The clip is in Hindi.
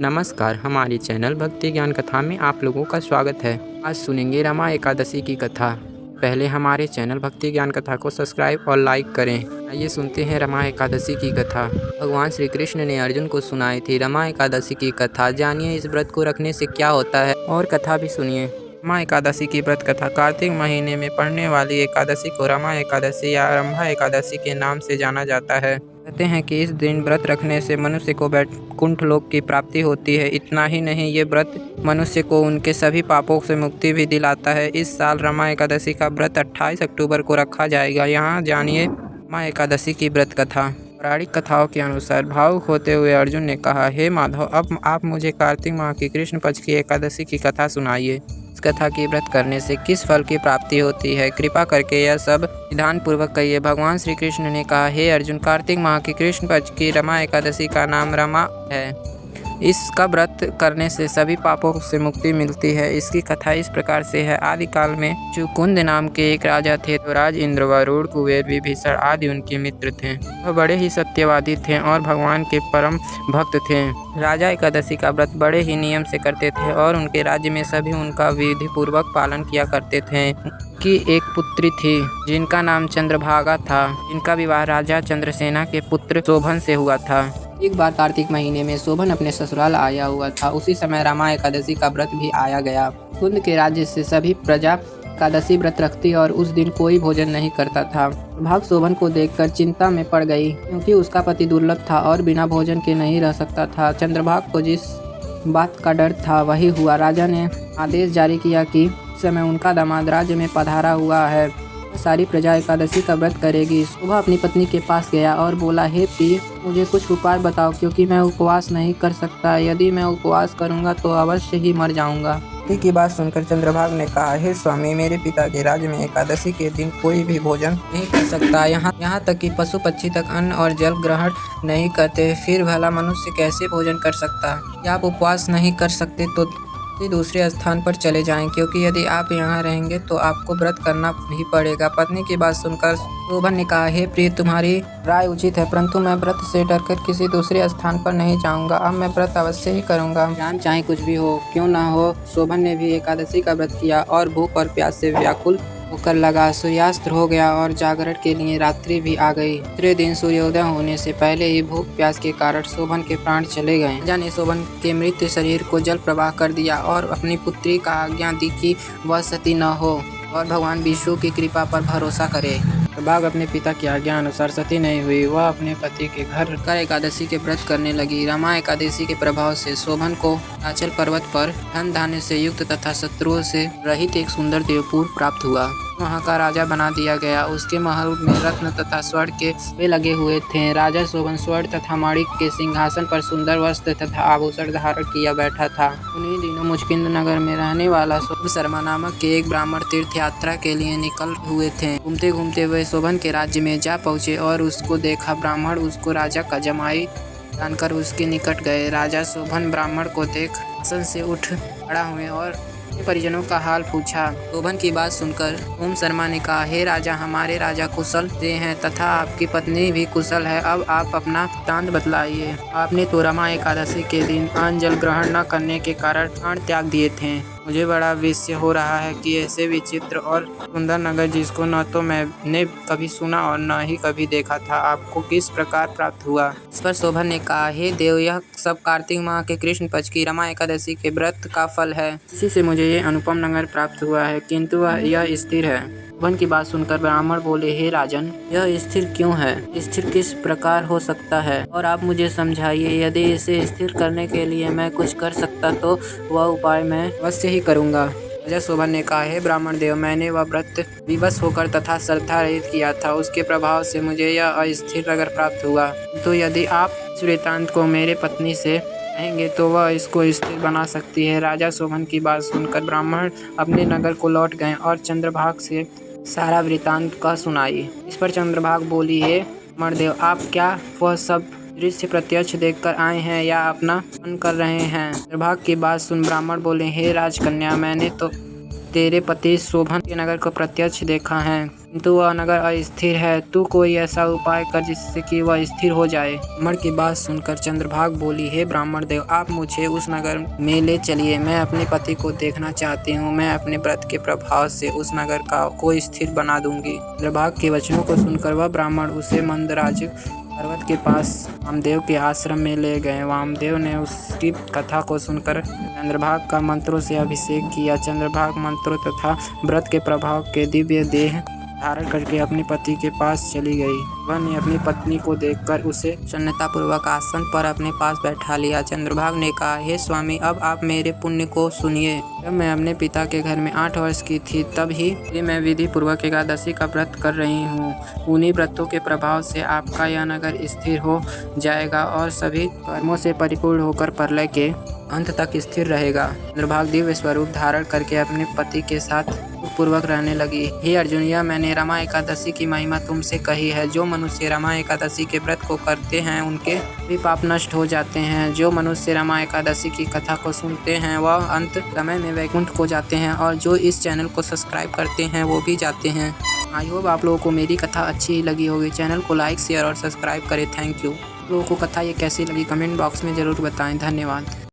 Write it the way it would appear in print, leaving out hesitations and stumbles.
नमस्कार, हमारे चैनल भक्ति ज्ञान कथा में आप लोगों का स्वागत है। आज सुनेंगे रमा एकादशी की कथा। पहले हमारे चैनल भक्ति ज्ञान कथा को सब्सक्राइब और लाइक करें। आइए सुनते हैं रमा एकादशी की कथा। भगवान श्री कृष्ण ने अर्जुन को सुनाई थी रमा एकादशी की कथा। जानिए इस व्रत को रखने से क्या होता है और कथा भी सुनिए। रमा एकादशी की व्रत कथा। कार्तिक महीने में पड़ने वाली एकादशी को रमा एकादशी या रंभा एकादशी के नाम से जाना जाता है। कहते हैं कि इस दिन व्रत रखने से मनुष्य को वैकुंठ लोक की प्राप्ति होती है। इतना ही नहीं, ये व्रत मनुष्य को उनके सभी पापों से मुक्ति भी दिलाता है। इस साल रमा एकादशी का व्रत 28 अक्टूबर को रखा जाएगा। यहाँ जानिए रमा एकादशी की व्रत कथा। पौराणिक कथाओं के अनुसार भावुक होते हुए अर्जुन ने कहा, हे माधव, अब आप मुझे कार्तिक माह की कृष्ण पक्ष की एकादशी की कथा सुनाइए। इस कथा की व्रत करने से किस फल की प्राप्ति होती है, कृपा करके यह सब विधान पूर्वक कहिए। भगवान श्री कृष्ण ने कहा, हे अर्जुन, कार्तिक माह की कृष्ण पक्ष की रमा एकादशी का नाम रमा है। इसका व्रत करने से सभी पापों से मुक्ति मिलती है। इसकी कथा इस प्रकार से है। आदिकाल में चुकुंद नाम के एक राजा थे। राज इंद्र, वरुण, कुबेर, विभीषण आदि उनके मित्र थे। वह बड़े ही सत्यवादी थे और भगवान के परम भक्त थे। राजा एकादशी का व्रत बड़े ही नियम से करते थे और उनके राज्य में सभी उनका विधि पूर्वक पालन किया करते थे। की एक पुत्री थी जिनका नाम चंद्रभागा था, जिनका विवाह राजा चंद्रसेना के पुत्र शोभन से हुआ था। एक बार कार्तिक महीने में शोभन अपने ससुराल आया हुआ था। उसी समय रमा एकादशी का व्रत भी आया गया। कुंद के राज्य से सभी प्रजा एकादशी व्रत रखती और उस दिन कोई भोजन नहीं करता था। भाग शोभन को देखकर चिंता में पड़ गई, क्योंकि उसका पति दुर्लभ था और बिना भोजन के नहीं रह सकता था। चंद्रभाग को जिस बात का डर था वही हुआ। राजा ने आदेश जारी किया कि इस समय उनका दामाद राज्य में पधारा हुआ है, सारी प्रजा एकादशी का व्रत करेगी। सुबह अपनी पत्नी के पास गया और बोला, हे प्रिय, मुझे कुछ उपाय बताओ, क्योंकि मैं उपवास नहीं कर सकता। यदि मैं उपवास करूंगा तो अवश्य ही मर जाऊंगा। पति की बात सुनकर चंद्रभाग ने कहा, हे स्वामी, मेरे पिता के राज्य में एकादशी के दिन कोई भी भोजन नहीं कर सकता। यहाँ तक कि पशु पक्षी तक अन्न और जल ग्रहण नहीं करते। फिर भला मनुष्य कैसे भोजन कर सकता? क्या आप उपवास नहीं कर सकते तो दूसरे स्थान पर चले जाएं, क्योंकि यदि आप यहाँ रहेंगे तो आपको व्रत करना भी पड़ेगा। पत्नी की बात सुनकर शोभन ने कहा, हे प्रिय, तुम्हारी राय उचित है, परंतु मैं व्रत से डरकर किसी दूसरे स्थान पर नहीं जाऊंगा। अब मैं व्रत अवश्य ही करूंगा, जान चाहे कुछ भी हो, क्यों ना हो। शोभन ने भी एकादशी का व्रत किया और भूख और प्यास से व्याकुल होकर लगा। सूर्यास्त हो गया और जागरण के लिए रात्रि भी आ गई। दूसरे दिन सूर्योदय होने से पहले ही भूख प्यास के कारण शोभन के प्राण चले गए। राजा ने शोभन के मृत शरीर को जल प्रवाह कर दिया और अपनी पुत्री का आज्ञा दी कि वह सती न हो और भगवान विष्णु की कृपा पर भरोसा करे। बाघ अपने पिता की आज्ञा अनुसार सती नहीं हुई। वह अपने पति के घर कर एकादशी के व्रत करने लगी। रमा एकादशी के प्रभाव से शोभन को आंचल पर्वत पर धन धान्य से युक्त तथा शत्रुओं से रहित एक सुंदर देवपुर प्राप्त हुआ। वहाँ का राजा बना दिया गया। उसके महल में रत्न तथा स्वर्ण के वे लगे हुए थे। राजा शोभन स्वर्ण तथा माणिक के सिंहासन पर सुंदर वस्त्र तथा आभूषण धारण किया बैठा था। उन्हीं दिनों मुचकिंद नगर में रहने वाला शर्मा नामक के एक ब्राह्मण तीर्थ यात्रा के लिए निकल हुए थे। घूमते घूमते वे शोभन के राज्य में जा पहुँचे और उसको देखा। ब्राह्मण उसको राजा का जमाई जानकर उसके निकट गए। राजा शोभन ब्राह्मण को देख आसन से उठ खड़ा हुए और परिजनों का हाल पूछा। शोभन की बात सुनकर ओम शर्मा ने कहा, हे राजा, हमारे राजा कुशल से हैं तथा आपकी पत्नी भी कुशल है। अब आप अपना वृत्तांत बतलाइए। आपने तो रमा एकादशी के दिन अन्न जल ग्रहण न करने के कारण प्राण त्याग दिए थे। मुझे बड़ा विस्मय हो रहा है कि ऐसे विचित्र और सुंदर नगर, जिसको न तो मैंने कभी सुना और न ही कभी देखा था, आपको किस प्रकार प्राप्त हुआ? इस पर शोभन ने कहा, हे देव, यह सब कार्तिक माह के कृष्ण पक्ष की रमा एकादशी के व्रत का फल है। इसी से मुझे ये अनुपम नगर प्राप्त हुआ है, किंतु यह स्थिर है। शोभन की बात सुनकर ब्राह्मण बोले, हे राजन, यह स्थिर क्यों है? स्थिर किस प्रकार हो सकता है और आप मुझे समझाइए। यदि इसे स्थिर करने के लिए मैं कुछ कर सकता तो वह उपाय मैं अवश्य ही करूँगा। राजा शोभन ने कहा, हे ब्राह्मण देव, मैंने वह व्रत विवश होकर तथा श्रद्धा रहित किया था। उसके प्रभाव से मुझे यह अस्थिर नगर प्राप्त हुआ। तो यदि आप इस वृत्तांत को मेरे पत्नी से कहेंगे तो वह इसको स्थिर बना सकती है। राजा शोभन की बात सुनकर ब्राह्मण अपने नगर को लौट गए और चंद्रभाग से सारा वृत्तांत का सुनाई। इस पर चंद्रभाग बोली, हे ब्राह्मणदेव, आप क्या वह सब दृश्य प्रत्यक्ष देखकर आए हैं या अपना मन कर रहे हैं? चंद्रभाग की बात सुन ब्राह्मण बोले, हे राजकन्या, मैंने तो तेरे पति शोभन के नगर को प्रत्यक्ष देखा है, किंतु वह नगर अस्थिर है। तू कोई ऐसा उपाय कर जिससे कि वह स्थिर हो जाए। ब्राह्मण की बात सुनकर चंद्रभागा बोली, हे ब्राह्मण देव, आप मुझे उस नगर में ले चलिए। मैं अपने पति को देखना चाहती हूँ। मैं अपने व्रत के प्रभाव से उस नगर को स्थिर बना दूंगी। चंद्रभागा के वचनों को सुनकर वह ब्राह्मण उसे मंदराज पर्वत के पास वामदेव के आश्रम में ले गए। वामदेव ने उसकी कथा को सुनकर चंद्रभागा का मंत्रों से अभिषेक किया। चंद्रभागा मंत्रों तथा व्रत के प्रभाव के दिव्य देह धारण करके अपने पति के पास चली गई। वह ने अपनी पत्नी को देखकर उसे प्रसन्नतापूर्वक आसन पर अपने पास बैठा लिया। चंद्रभागा ने कहा, हे स्वामी, अब आप मेरे पुण्य को सुनिए। जब मैं अपने पिता के घर में 8 वर्ष की थी, तब ही मैं विधि पूर्वक एकादशी का व्रत कर रही हूँ। उन्हीं व्रतों के प्रभाव से आपका यह नगर स्थिर हो जाएगा और सभी कर्मों से परिपूर्ण होकर प्रलय के अंत तक स्थिर रहेगा। चंद्रभागा दिव्य स्वरूप धारण करके अपने पति के साथ पूर्वक रहने लगी। हे अर्जुन, यह मैंने रमा एकादशी की महिमा तुमसे कही है। जो मनुष्य रमा एकादशी के व्रत को करते हैं उनके भी पाप नष्ट हो जाते हैं। जो मनुष्य रमा एकादशी की कथा को सुनते हैं वह अंत समय में वैकुंठ को जाते हैं, और जो इस चैनल को सब्सक्राइब करते हैं वो भी जाते हैं। आई होप आप लोगों को मेरी कथा अच्छी लगी होगी। चैनल को लाइक, शेयर और सब्सक्राइब करें। Thank you. लोगों को कथा ये कैसी लगी कमेंट बॉक्स में ज़रूर बताएं। धन्यवाद।